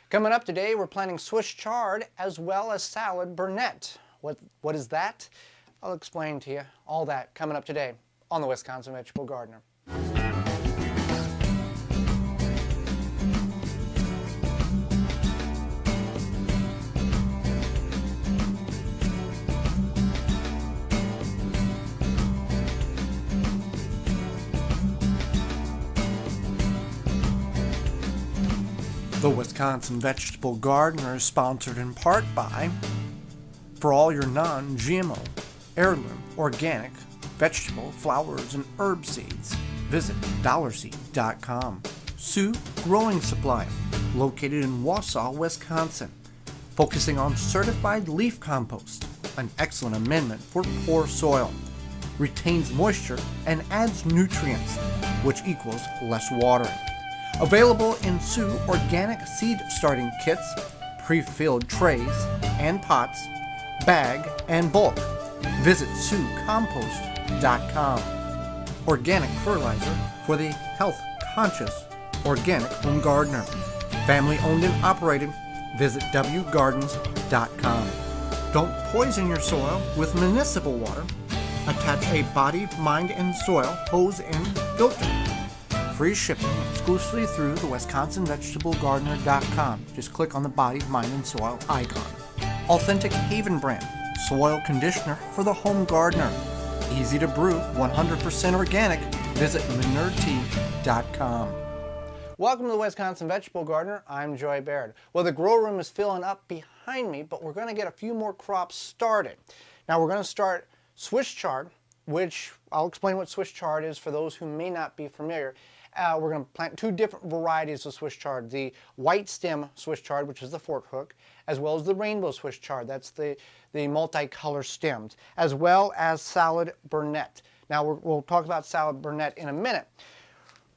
Coming up today, we're planting Swiss chard as well as salad Burnet. What is that? I'll explain to you all that coming up today on the Wisconsin Vegetable Gardener. The Wisconsin Vegetable Gardener is sponsored in part by, for all your non-GMO, heirloom, organic, vegetable, flowers, and herb seeds, visit dollarseed.com. Sioux Growing Supply, located in Wausau, Wisconsin, focusing on certified leaf compost, an excellent amendment for poor soil, retains moisture and adds nutrients, which equals less watering. Available in Sioux organic seed starting kits, pre-filled trays and pots, bag and bulk. Visit SiouxCompost.com. Organic fertilizer for the health-conscious organic home gardener. Family owned and operated. Visit wgardens.com. Don't poison your soil with municipal water. Attach a body, mind, and soil hose and filter. Free shipping exclusively through the WisconsinVegetableGardener.com. Just click on the body, mind, and soil icon. Authentic Haven brand soil conditioner for the home gardener. Easy to brew, 100% organic. Visit ManureTea.com. Welcome to the Wisconsin Vegetable Gardener. I'm Joy Baird. Well, the grow room is filling up behind me, but we're going to get a few more crops started. Now we're going to start Swiss chard, which I'll explain what Swiss chard is for those who may not be familiar. We're going to plant two different varieties of Swiss chard. The white stem Swiss chard, which is the fork hook, as well as the rainbow Swiss chard. That's the multicolor stems, as well as salad Burnet. Now we'll talk about salad Burnet in a minute.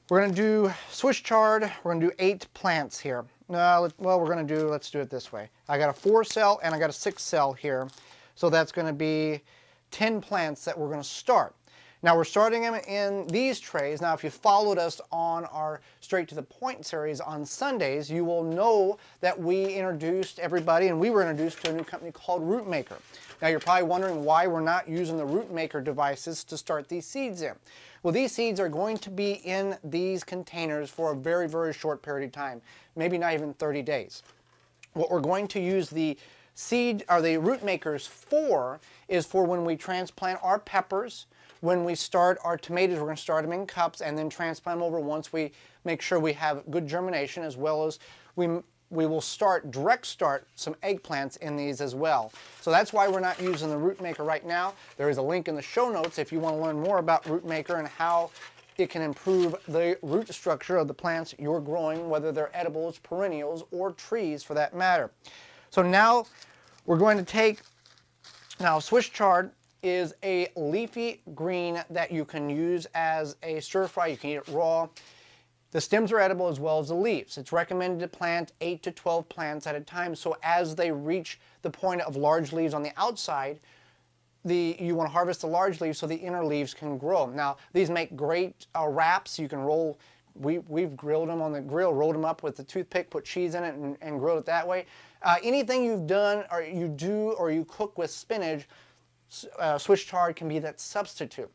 We're going to do Swiss chard. We're going to do 8 plants here. Let's do it this way. I got a 4 cell and I got a 6 cell here. So that's going to be 10 plants that we're going to start. Now we're starting them in these trays. Now if you followed us on our Straight to the Point series on Sundays, you will know that we introduced everybody, and we were introduced to a new company called Root Maker. Now you're probably wondering why we're not using the Root Maker devices to start these seeds in. Well, these seeds are going to be in these containers for a very, very short period of time, maybe not even 30 days. What we're going to use the root makers for is for when we transplant our peppers. When we start our tomatoes, we're going to start them in cups and then transplant them over once we make sure we have good germination, as well as we will direct start some eggplants in these as well. So that's why we're not using the Root Maker right now. There is a link in the show notes if you want to learn more about Root Maker and how it can improve the root structure of the plants you're growing, whether they're edibles, perennials, or trees for that matter. So now we're going to take, Swiss chard is a leafy green that you can use as a stir fry. You can eat it raw. The stems are edible as well as the leaves. It's recommended to plant 8 to 12 plants at a time, so as they reach the point of large leaves on the outside, you want to harvest the large leaves so the inner leaves can grow. Now these make great wraps. You can roll, we've grilled them on the grill, rolled them up with the toothpick, put cheese in it and grilled it that way. Anything you've done or you cook with spinach, Swiss chard can be that substitute.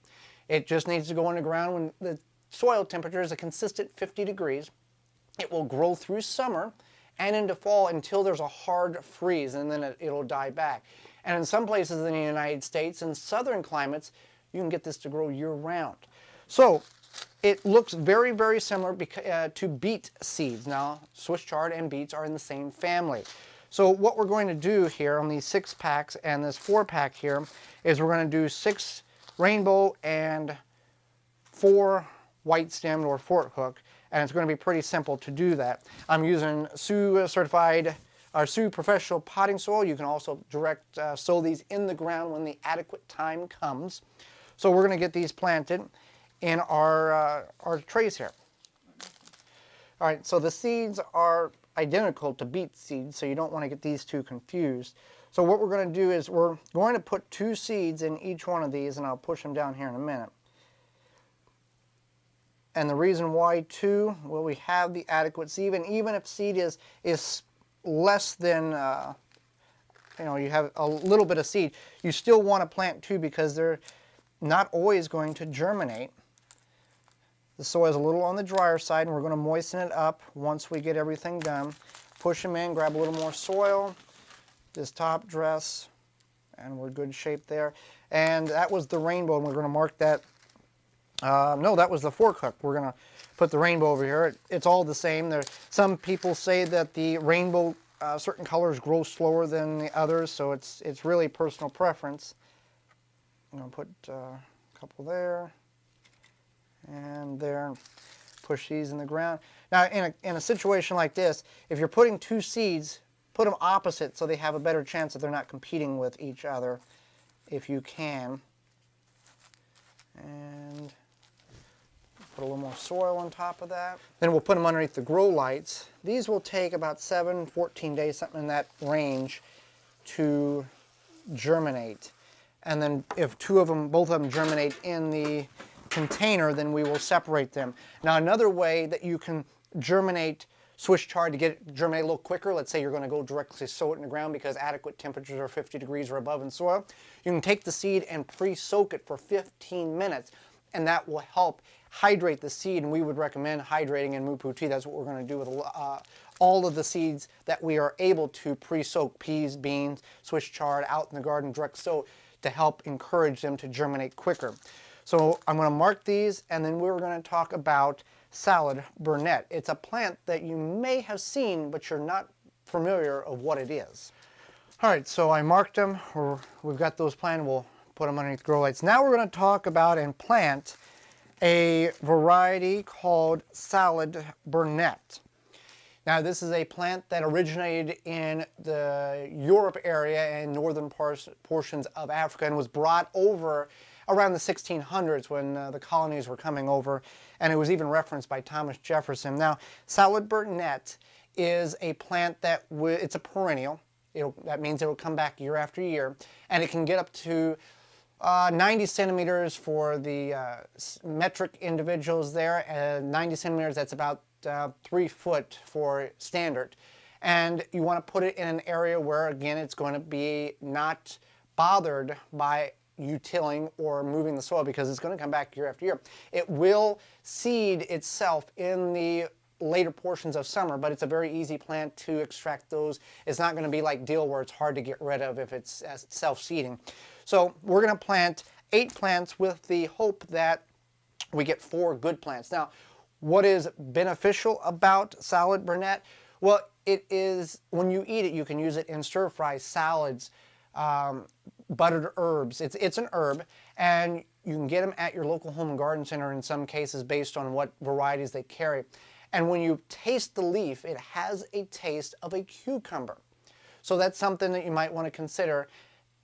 It just needs to go in the ground when the soil temperature is a consistent 50 degrees. It will grow through summer and into fall until there's a hard freeze, and then it'll die back. And in some places in the United States, in southern climates, you can get this to grow year-round. So it looks very, very similar to beet seeds. Now, Swiss chard and beets are in the same family. So what we're going to do here on these 6 packs and this 4-pack here is we're going to do 6 rainbow and 4 white stemmed or fork hook, and it's going to be pretty simple to do that. I'm using Sioux certified or Sioux professional potting soil. You can also direct sow these in the ground when the adequate time comes. So we're going to get these planted in our trays here. All right, so the seeds are identical to beet seeds, so you don't want to get these two confused. So what we're going to do is we're going to put 2 seeds in each one of these, and I'll push them down here in a minute. And the reason why 2, well, we have the adequate seed, and even if seed is less than, you have a little bit of seed, you still want to plant two because they're not always going to germinate. The soil is a little on the drier side, and we're going to moisten it up once we get everything done. Push them in, grab a little more soil, just top dress, and we're good shape there. And that was the rainbow, and we're going to mark that. No, that was the fork hook. We're going to put the rainbow over here. It's all the same. Some people say that the rainbow, certain colors grow slower than the others, so it's really personal preference. I'm going to put a couple there and there, and push these in the ground. Now, in a situation like this, if you're putting two seeds, put them opposite so they have a better chance that they're not competing with each other, if you can. And put a little more soil on top of that. Then we'll put them underneath the grow lights. These will take about 7-14 days, something in that range, to germinate. And then if both of them germinate in the container, then we will separate them. Now, another way that you can germinate Swiss chard to get it germinate a little quicker, let's say you're going to go directly sow it in the ground because adequate temperatures are 50 degrees or above in soil, you can take the seed and pre-soak it for 15 minutes, and that will help hydrate the seed. And we would recommend hydrating in Moo-Poo tea. That's what we're going to do with all of the seeds that we are able to pre-soak: peas, beans, Swiss chard, out in the garden direct sow, to help encourage them to germinate quicker. So I'm going to mark these, and then we're going to talk about salad burnet. It's a plant that you may have seen, but you're not familiar of what it is. All right, so I marked them, or we've got those planted. We'll put them underneath grow lights. Now we're going to talk about and plant a variety called salad burnet. Now, this is a plant that originated in the Europe area and northern portions of Africa, and was brought over around the 1600s when the colonies were coming over, and it was even referenced by Thomas Jefferson. Now, salad burnet is a plant that it's a perennial. That means it will come back year after year, and it can get up to 90 centimeters for the metric individuals there. 90 centimeters, that's about 3 foot for standard. And you want to put it in an area where, again, it's going to be not bothered by you tilling or moving the soil, because it's going to come back year after year. It will seed itself in the later portions of summer, but it's a very easy plant to extract those. It's not going to be like dill where it's hard to get rid of if it's self-seeding. So we're going to plant 8 plants with the hope that we get 4 good plants. Now, what is beneficial about salad burnet? Well, it is, when you eat it, you can use it in stir-fry salads, buttered herbs. It's an herb, and you can get them at your local home and garden center in some cases based on what varieties they carry. And when you taste the leaf, it has a taste of a cucumber. So that's something that you might want to consider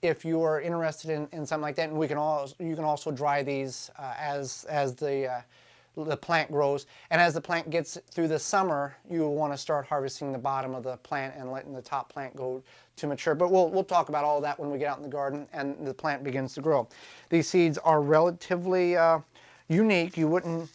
if you are interested in something like that. And you can also dry these as the plant grows. And as the plant gets through the summer, you will want to start harvesting the bottom of the plant and letting the top plant go to mature. But we'll talk about all of that when we get out in the garden and the plant begins to grow. These seeds are relatively unique. You wouldn't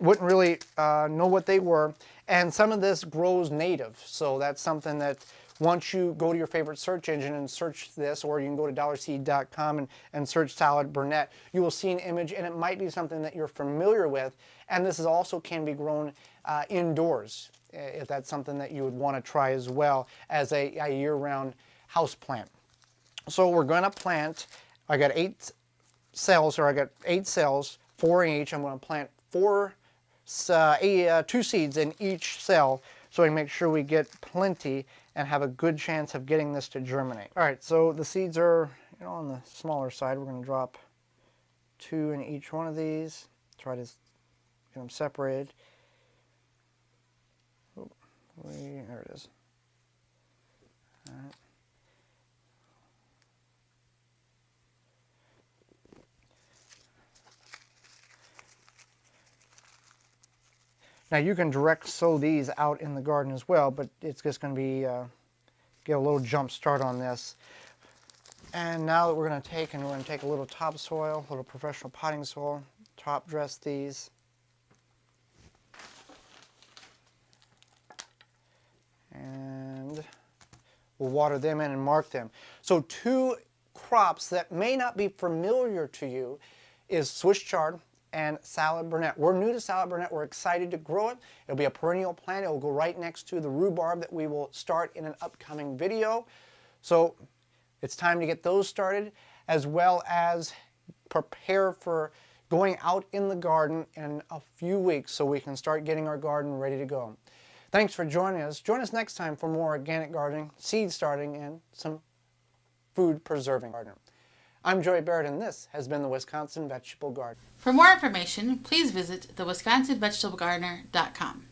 really know what they were. And some of this grows native. So that's something that once you go to your favorite search engine and search this, or you can go to dollarseed.com and search salad burnet, you will see an image, and it might be something that you're familiar with. And this is also can be grown indoors, if that's something that you would want to try as well as a year-round house plant. So we're going to plant, I got 8 cells, 4 in each. I'm going to plant 2 seeds in each cell, so we make sure we get plenty and have a good chance of getting this to germinate. All right, so the seeds are on the smaller side. We're going to drop 2 in each one of these. Try to get them separated. Oh, there it is. All right. Now you can direct sow these out in the garden as well, but it's just going to be get a little jump start on this. And now that we're going to take a little topsoil, a little professional potting soil, top dress these. And we'll water them in and mark them. So two crops that may not be familiar to you is Swiss chard and salad Burnet. We're new to salad Burnet. We're excited to grow it. It'll be a perennial plant. It will go right next to the rhubarb that we will start in an upcoming video. So it's time to get those started, as well as prepare for going out in the garden in a few weeks so we can start getting our garden ready to go. Thanks for joining us. Join us next time for more organic gardening, seed starting, and some food preserving gardening. I'm Joey Barrett, and this has been the Wisconsin Vegetable Garden. For more information, please visit thewwisconsinvegetablegardener.com.